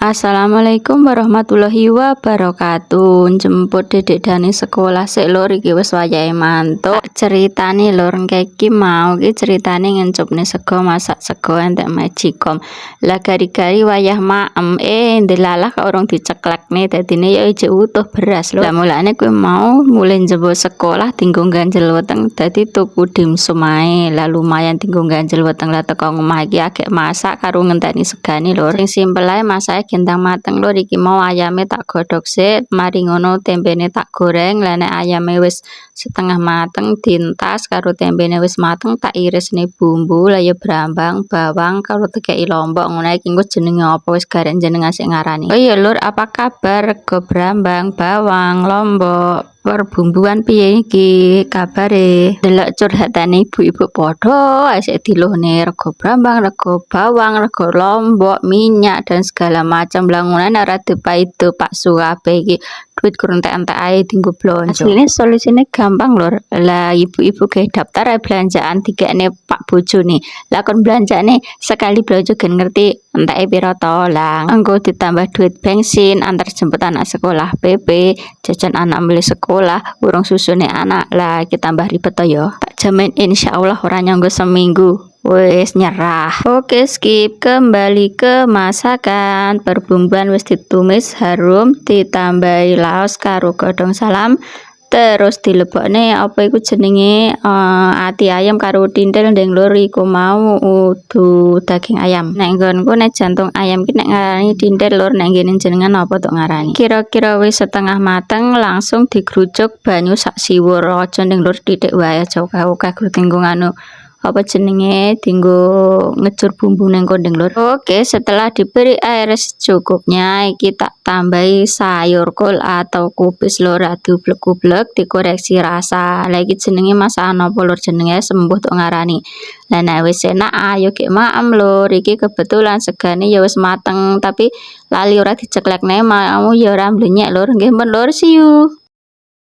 Assalamualaikum warahmatullahi wabarakatuh. Jemput Dedek Dani sekolah sik lur, iki wis wayahe mantuk. Ceritane lur, iki mau iki ceritane ngencupne sego, masak sego entek magicom. Lah gari-gari wayah maem ndelalah kok urung diceklekne dadine ya ijek utuh beras lho. Lah mulane kuwi mau mulai njebul sekolah dinggo ganjel weteng dadi tuku dimsum ae. Lah lumayan dinggo ganjel weteng lah teko omah iki agek masak karo ngenteni segane lur. Sing simpel ae masake gendang mateng lho, iki mau ayame tak godhog sik, mari ngono tempene tak goreng. Lah nek ayame wis setengah mateng dientas karo tempene wis mateng tak irisne bumbu, lah ya brambang, bawang karo tekeki lombok ngono iki engko jenenge apa wis garek jenengan sing ngarani. Oh iya lur, apa kabar? Rego brambang, bawang, lombok perbumbuan piye iki kabare? Delok curhatane ibu-ibu padha asik diluhne rego brambang, rego bawang, rego lombok, minyak dan segala macam. Lah ngono ora dipaido Pak Suwabe iki duit kurang entek ae dinggo blonjo. Asline solusine gampang lur. Lah ibu-ibu gawe daftar belanjaan dikekne Pak bojone. Lah kon belanjane sekali blonjo gen ngerti enteke pira to. Lah engko ditambah duit bensin antar jemput anak sekolah PP, jajan anak beli sekolah, urung susune anak. Lah kita tambah ribet to ya. Tak jamin insyaallah ora nyanggo seminggu. Wes nyerah. Oke, skip. Kembali ke masakan. Perbumbuan wis ditumis harum, ditambahi laos karo godhong salam, terus dilebokne apa iku jenenge ati ayam karo tintil ndeng lur iku mau udu daging ayam. Nek nggonku nek jantung ayam ki nek ngarani tintil lur, nek ngene jenengan apa tok ngarani. Kira-kira wis setengah mateng langsung digrujuk banyu sak siwur, aja ndeng lur titik wae aja akeh dinggo anu apa jenenge dinggo ngejur bumbu neng kondeng lur. Oke, setelah diberi air secukupnya iki tak tambahi sayur kol atau kubis lur, diublek-ublek dikoreksi rasa. Lah iki jenenge masakan apa lur, jenenge sembuh tok ngarani. Lah nek wis enak ayo gek maem lur, iki kebetulan segane ya wis mateng tapi lali ora diceklekne mau ya ora mblenyek lur. Nggih men lur, see you.